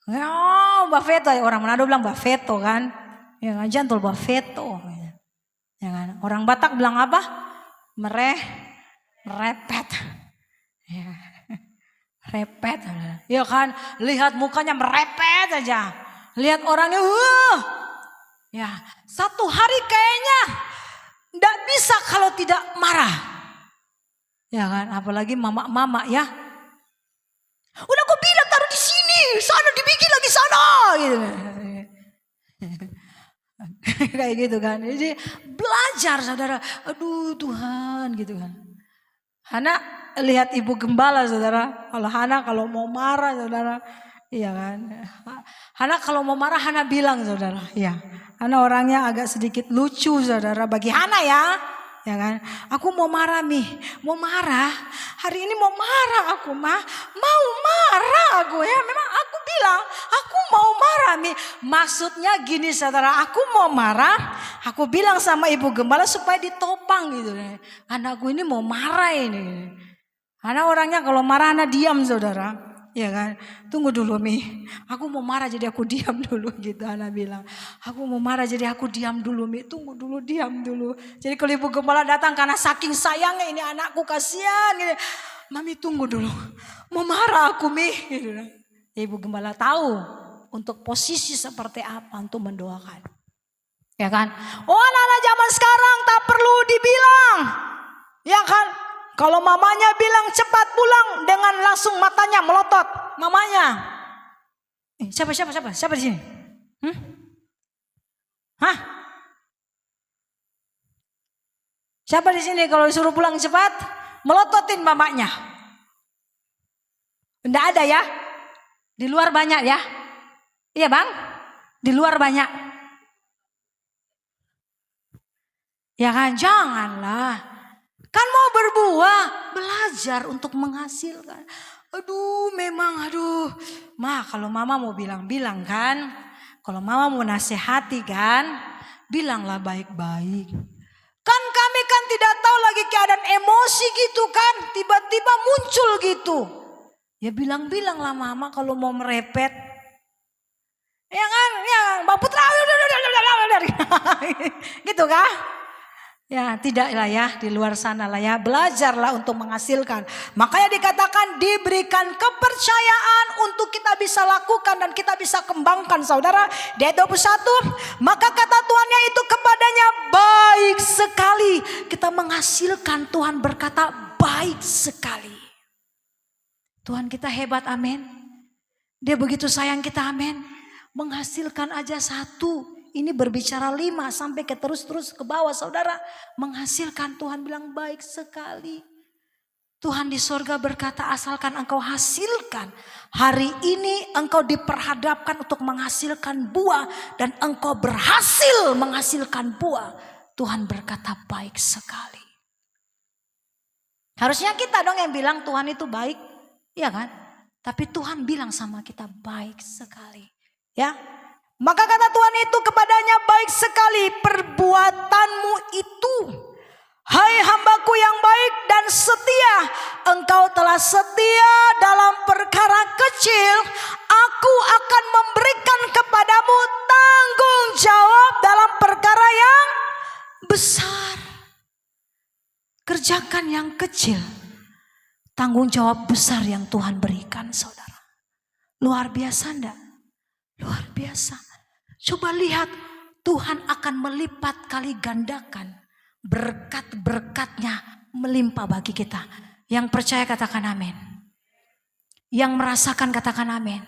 Oh, Buffeto, orang Manado bilang Buffeto kan? Ya kan, jantul Buffeto. Ya kan? Orang Batak bilang apa? Merepet. Ya. Repet. Ya kan, lihat mukanya merepet aja. Lihat orangnya ya, 1 hari kayaknya enggak bisa kalau tidak marah. Ya kan, apalagi mama ya. Udah aku bilang taruh di sini, sana dibikin lagi sana gitu. Kayak gitu kan. Jadi belajar, saudara. Aduh Tuhan gitu kan. Hana lihat ibu gembala, saudara. Kalau Hana kalau mau marah, saudara. Iya kan. Hana kalau mau marah Hana bilang, saudara. Iya. Hana orangnya agak sedikit lucu, saudara. Bagi Hana ya. Ya kan. Aku mau marah mau marah. Hari ini mau marah aku mau marah aku ya. Memang aku bilang aku mau marah Maksudnya gini, saudara. Aku mau marah. Aku bilang sama ibu gembala supaya ditopang gitu. Anakku ini mau marah ini. Hana orangnya kalau marah Hana diam, saudara. Ya kan, tunggu dulu aku mau marah jadi aku diam dulu gitu. Hana bilang, aku mau marah jadi aku diam dulu tunggu dulu, diam dulu. Jadi kalau ibu gembala datang karena saking sayangnya ini anakku, kasihan gitu. Mami tunggu dulu, mau marah aku gitu. Ibu gembala tahu untuk posisi seperti apa untuk mendoakan. Ya kan, anak-anak zaman sekarang tak perlu dibilang. Ya kan. Kalau mamanya bilang cepat pulang, dengan langsung matanya melotot. Mamanya. Siapa di sini? Hah? Siapa di sini kalau disuruh pulang cepat, melototin mamanya? Enggak ada ya? Di luar banyak ya? Iya bang? Di luar banyak. Ya kan, janganlah. Kan mau berbuah, belajar untuk menghasilkan. Memang kalau mama mau bilang kan. Kalau mama mau nasihati kan, bilanglah baik-baik. Kan kami kan tidak tahu lagi keadaan emosi gitu kan. Tiba-tiba muncul gitu. Ya bilang-bilanglah mama kalau mau merepet. Ya kan, Bang Putra. Gitu kan. Ya tidaklah ya, di luar sana lah ya, belajarlah untuk menghasilkan. Makanya dikatakan diberikan kepercayaan untuk kita bisa lakukan dan kita bisa kembangkan, saudara. Di ayat 21, maka kata Tuhannya itu kepadanya, baik sekali. Kita menghasilkan, Tuhan berkata baik sekali. Tuhan kita hebat, amin. Dia begitu sayang kita, amin. Menghasilkan aja 1. Ini berbicara 5 sampai ke terus ke bawah, saudara. Menghasilkan, Tuhan bilang baik sekali. Tuhan di sorga berkata asalkan engkau hasilkan. Hari ini engkau diperhadapkan untuk menghasilkan buah. Dan engkau berhasil menghasilkan buah. Tuhan berkata baik sekali. Harusnya kita dong yang bilang Tuhan itu baik. Iya kan? Tapi Tuhan bilang sama kita baik sekali. Ya. Maka kata Tuhan itu kepadanya, baik sekali perbuatanmu itu. Hai hambaku yang baik dan setia, engkau telah setia dalam perkara kecil, aku akan memberikan kepadamu tanggung jawab dalam perkara yang besar. Kerjakan yang kecil, tanggung jawab besar yang Tuhan berikan, saudara. Luar biasa enggak? Luar biasa. Coba lihat, Tuhan akan melipat kali gandakan berkat-berkatnya melimpah bagi kita. Yang percaya katakan amin. Yang merasakan katakan amin.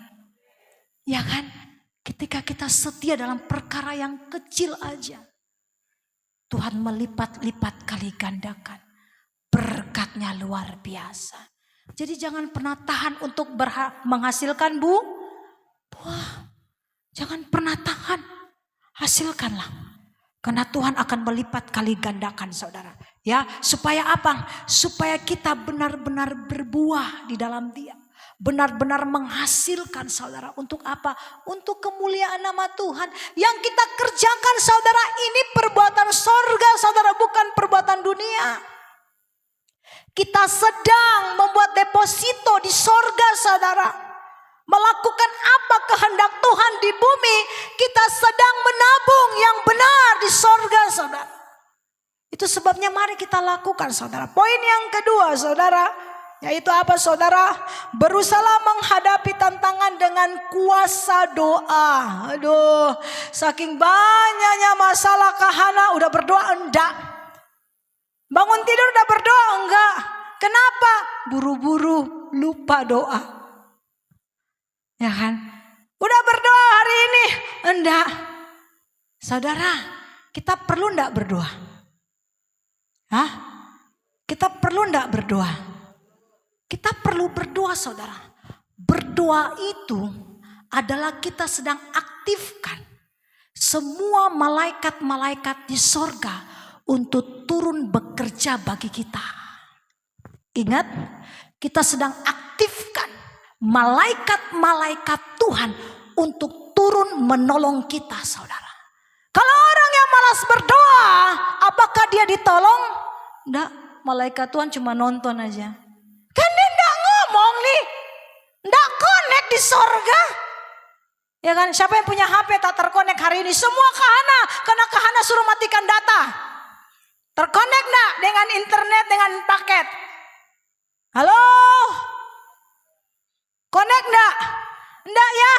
Ya kan? Ketika kita setia dalam perkara yang kecil aja, Tuhan melipat-lipat kali gandakan. Berkatnya luar biasa. Jadi jangan pernah tahan untuk menghasilkan buah. Jangan pernah tahan. Hasilkanlah. Karena Tuhan akan melipat kali gandakan, saudara. Ya, supaya apa? Supaya kita benar-benar berbuah di dalam Dia. Benar-benar menghasilkan, saudara. Untuk apa? Untuk kemuliaan nama Tuhan. Yang kita kerjakan, saudara, ini perbuatan sorga, saudara, bukan perbuatan dunia. Kita sedang membuat deposito di sorga, saudara. Melakukan apa kehendak Tuhan di bumi, kita sedang menabung yang benar di sorga, saudara. Itu sebabnya mari kita lakukan, saudara. Poin yang kedua, saudara, yaitu apa, saudara? Berusaha menghadapi tantangan dengan kuasa doa. Aduh, saking banyaknya masalah Kahana, udah berdoa enggak? Bangun tidur udah berdoa enggak? Kenapa? Buru-buru lupa doa. Ya kan? Udah berdoa hari ini? Enggak. Saudara, kita perlu enggak berdoa? Hah? Kita perlu enggak berdoa? Kita perlu berdoa, saudara. Berdoa itu adalah kita sedang aktifkan semua malaikat-malaikat di sorga untuk turun bekerja bagi kita. Ingat, kita sedang aktifkan malaikat-malaikat Tuhan untuk turun menolong kita, saudara. Kalau orang yang malas berdoa, apakah dia ditolong? Enggak, malaikat Tuhan cuma nonton aja. Kan dia enggak ngomong nih, enggak connect di sorga. Ya kan, siapa yang punya HP tak terkonek hari ini? Semua Kahana, karena Kahana suruh matikan data. Terkonek enggak dengan internet, dengan paket? Halo? Connect enggak? Enggak ya,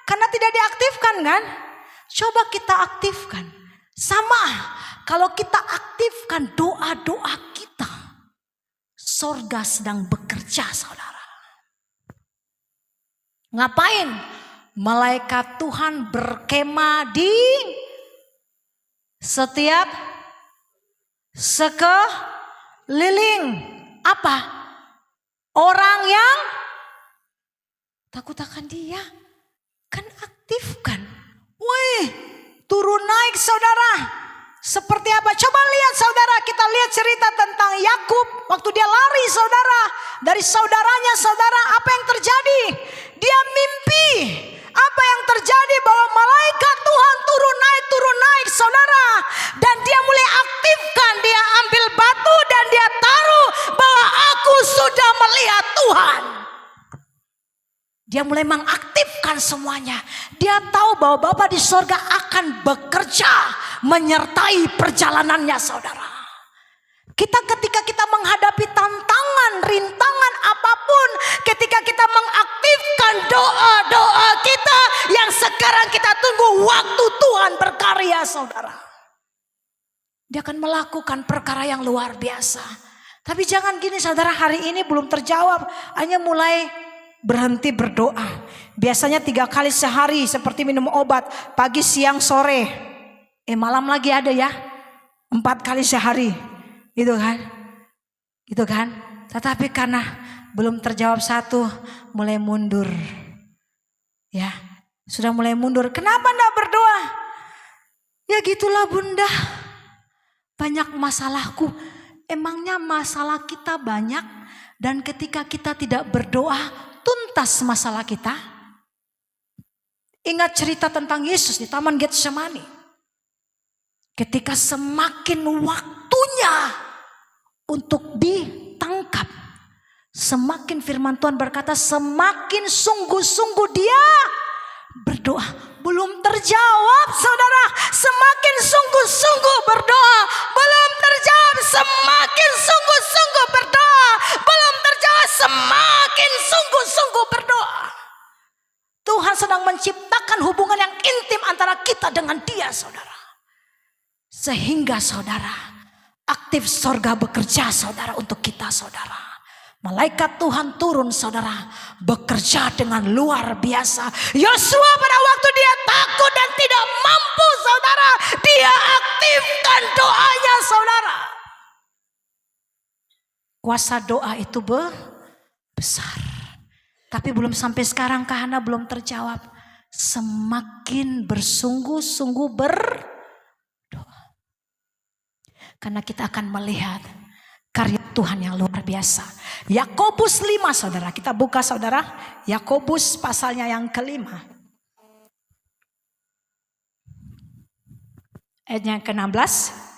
karena tidak diaktifkan kan? Coba kita aktifkan. Sama, kalau kita aktifkan doa-doa kita, sorga sedang bekerja, saudara. Ngapain? Malaikat Tuhan berkemah di setiap sekeliling. Apa? Orang yang takut akan Dia. Kan aktifkan. Wih, turun naik, saudara. Seperti apa? Coba lihat, saudara. Kita lihat cerita tentang Yakub waktu dia lari, saudara, dari saudaranya, saudara. Apa yang terjadi? Dia mimpi. Apa yang terjadi? Bahwa malaikat Tuhan turun naik, saudara. Dan dia mulai aktifkan. Dia ambil batu dan dia taruh bahwa aku sudah melihat Tuhan. Dia mulai mengaktifkan semuanya. Dia tahu bahwa Bapa di sorga akan bekerja menyertai perjalanannya, saudara. Ketika kita menghadapi tantangan, rintangan apapun, ketika kita mengaktifkan doa-doa kita yang sekarang kita tunggu waktu Tuhan berkarya, saudara. Dia akan melakukan perkara yang luar biasa. Tapi jangan gini, saudara, hari ini belum terjawab, hanya mulai berhenti berdoa. Biasanya 3 kali sehari seperti minum obat. Pagi, siang, sore. Malam lagi ada ya. 4 kali sehari. Gitu kan. Tetapi karena belum terjawab satu, mulai mundur. Ya, sudah mulai mundur. Kenapa enggak berdoa? Ya gitulah bunda. Banyak masalahku. Emangnya masalah kita banyak. Dan ketika kita tidak berdoa, tuntas masalah kita. Ingat cerita tentang Yesus di Taman Getsemani. Ketika semakin waktunya untuk ditangkap, semakin firman Tuhan berkata, semakin sungguh-sungguh dia berdoa. Belum terjawab saudara, semakin sungguh-sungguh berdoa. Belum terjawab, semakin sungguh-sungguh berdoa. Belum terjawab, semakin sungguh-sungguh berdoa. Tuhan sedang menciptakan hubungan yang intim antara kita dengan dia saudara. Sehingga saudara, aktif sorga bekerja saudara untuk kita saudara. Malaikat Tuhan turun saudara, bekerja dengan luar biasa. Yosua pada waktu dia takut dan tidak mampu saudara, dia aktifkan doanya saudara. Kuasa doa itu besar. Tapi belum sampai sekarang karena belum terjawab. Semakin bersungguh-sungguh berdoa. Karena kita akan melihat karya Tuhan yang luar biasa. Yakobus 5 saudara, kita buka saudara. Yakobus pasalnya yang kelima. Ayat yang ke-16.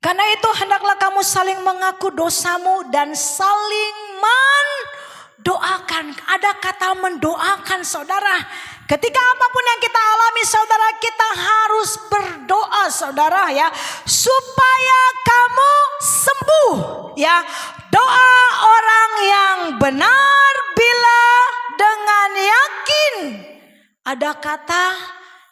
Karena itu hendaklah kamu saling mengaku dosamu dan saling mendoakan. Ada kata mendoakan saudara. Ketika apapun yang kita alami saudara, kita harus berdoa saudara ya, supaya kamu sembuh ya. Doa orang yang benar bila dengan yakin. Ada kata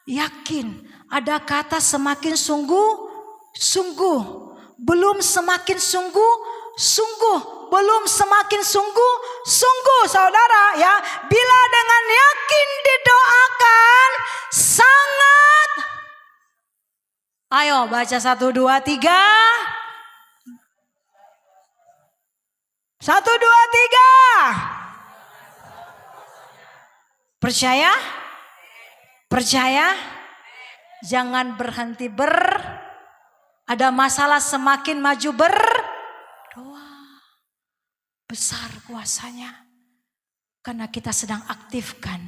yakin, ada kata semakin sungguh-sungguh. Belum semakin sungguh-sungguh, belum semakin sungguh-sungguh saudara ya. Bila dengan yakin didoakan sangat. Ayo baca 1, 2, 3. 1, 2, 3. Percaya? Percaya? Jangan berhenti ada masalah semakin maju berdoa. Besar kuasanya. Karena kita sedang aktifkan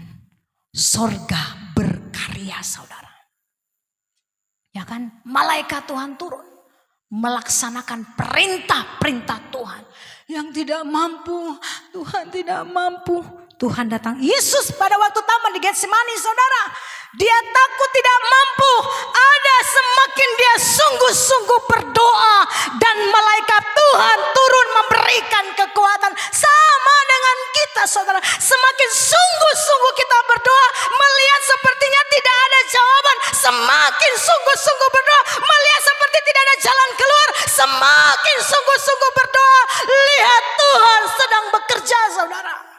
sorga berkarya saudara. Ya kan? Malaikat Tuhan turun. Melaksanakan perintah-perintah Tuhan. Yang tidak mampu, Tuhan tidak mampu. Tuhan datang. Yesus pada waktu taman di Getsemani saudara. Dia takut tidak mampu. Ada semakin dia sungguh-sungguh berdoa. Dan malaikat Tuhan turun memberikan kekuatan. Sama dengan kita saudara. Semakin sungguh-sungguh kita berdoa. Melihat sepertinya tidak ada jawaban. Semakin sungguh-sungguh berdoa. Melihat seperti tidak ada jalan keluar. Semakin sungguh-sungguh berdoa. Lihat Tuhan sedang bekerja saudara.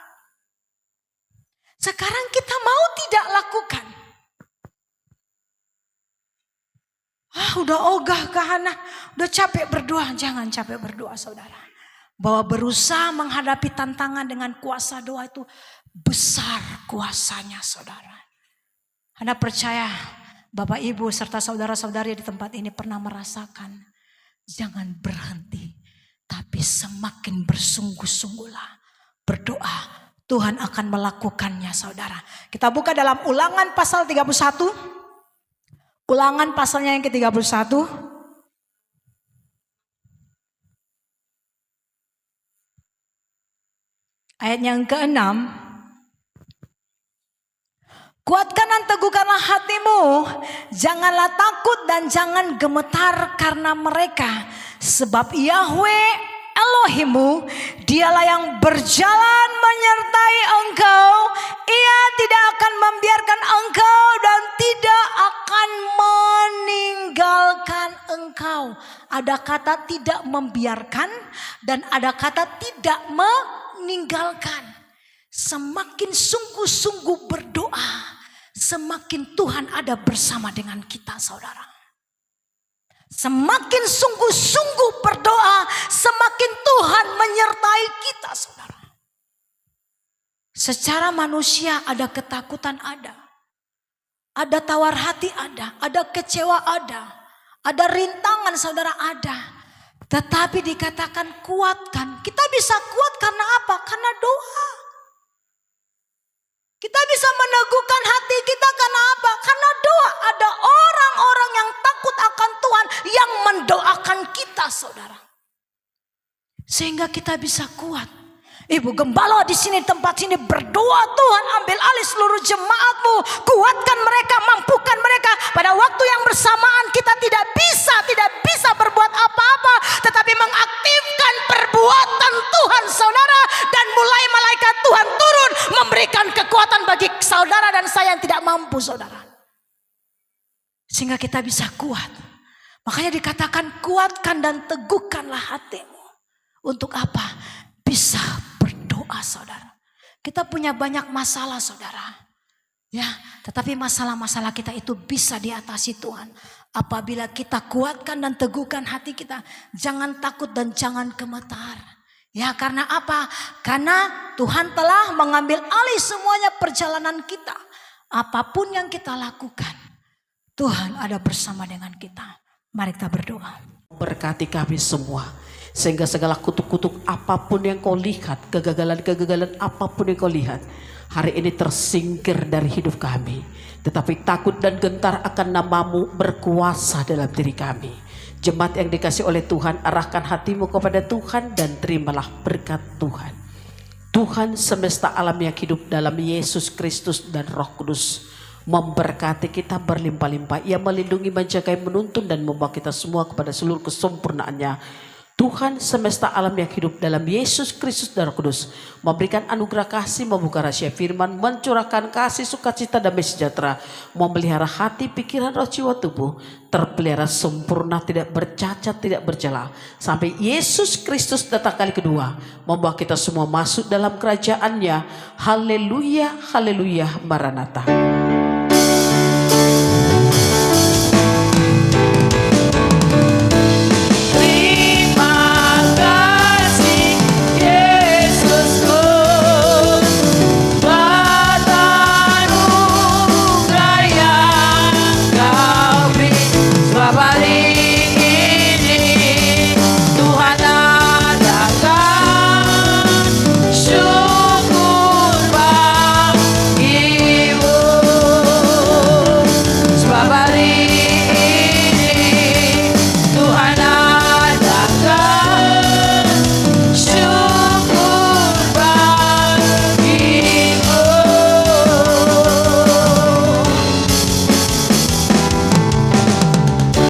Sekarang kita mau tidak lakukan. Udah ogah Hana, udah capek berdoa. Jangan capek berdoa saudara. Bahwa berusaha menghadapi tantangan dengan kuasa doa itu besar kuasanya saudara. Hana percaya Bapak Ibu serta saudara-saudari di tempat ini pernah merasakan. Jangan berhenti, tapi semakin bersungguh-sungguhlah berdoa. Tuhan akan melakukannya saudara. Kita buka dalam Ulangan pasal 31. Ulangan pasalnya yang ke-31. Ayat yang ke-6. Kuatkan dan teguhkanlah hatimu. Janganlah takut dan jangan gemetar karena mereka. Sebab Yahweh Elohimmu, dialah yang berjalan menyertai engkau. Ia tidak akan membiarkan engkau dan tidak akan meninggalkan engkau. Ada kata tidak membiarkan dan ada kata tidak meninggalkan. Semakin sungguh-sungguh berdoa, semakin Tuhan ada bersama dengan kita saudara. Semakin sungguh-sungguh berdoa, semakin Tuhan menyertai kita saudara. Secara manusia ada ketakutan ada tawar hati ada kecewa ada rintangan saudara ada. Tetapi dikatakan kuatkan. Kita bisa kuat karena apa? Karena doa. Kita bisa meneguhkan hati kita karena apa? Karena doa. Ada orang-orang yang takut akan Tuhan yang mendoakan kita, saudara. Sehingga kita bisa kuat. Ibu gembala di sini, tempat sini berdoa, Tuhan ambil alih seluruh jemaatmu, kuatkan mereka, mampukan mereka. Pada waktu yang bersamaan kita tidak bisa berbuat apa-apa, tetapi mengaktifkan perbuatan Tuhan, saudara, dan mulai malaikat Tuhan turun memberikan kekuatan bagi saudara dan saya yang tidak mampu, saudara. Sehingga kita bisa kuat. Makanya dikatakan kuatkan dan teguhkanlah hatimu. Untuk apa? Bisa berdoa, saudara. Kita punya banyak masalah, saudara. Ya, tetapi masalah-masalah kita itu bisa diatasi Tuhan. Apabila kita kuatkan dan teguhkan hati kita. Jangan takut dan jangan gemetar. Ya, karena apa? Karena Tuhan telah mengambil alih semuanya perjalanan kita. Apapun yang kita lakukan, Tuhan ada bersama dengan kita. Mari kita berdoa. Berkati kami semua. Sehingga segala kutuk-kutuk apapun yang kau lihat, kegagalan-kegagalan apapun yang kau lihat, hari ini tersingkir dari hidup kami. Tetapi takut dan gentar akan namamu berkuasa dalam diri kami. Jemaat yang dikasih oleh Tuhan, arahkan hatimu kepada Tuhan dan terimalah berkat Tuhan. Tuhan semesta alam yang hidup dalam Yesus Kristus dan Roh Kudus memberkati kita berlimpah-limpah. Ia melindungi, menjaga, menuntun dan membawa kita semua kepada seluruh kesempurnaannya. Tuhan semesta alam yang hidup dalam Yesus Kristus dan Roh Kudus memberikan anugerah kasih, membuka rahasia firman, mencurahkan kasih, sukacita, damai sejahtera, memelihara hati, pikiran, roh, jiwa, tubuh terpelihara sempurna, tidak bercacat, tidak bercela sampai Yesus Kristus datang kali kedua membawa kita semua masuk dalam kerajaannya. Haleluya, haleluya, Maranatha.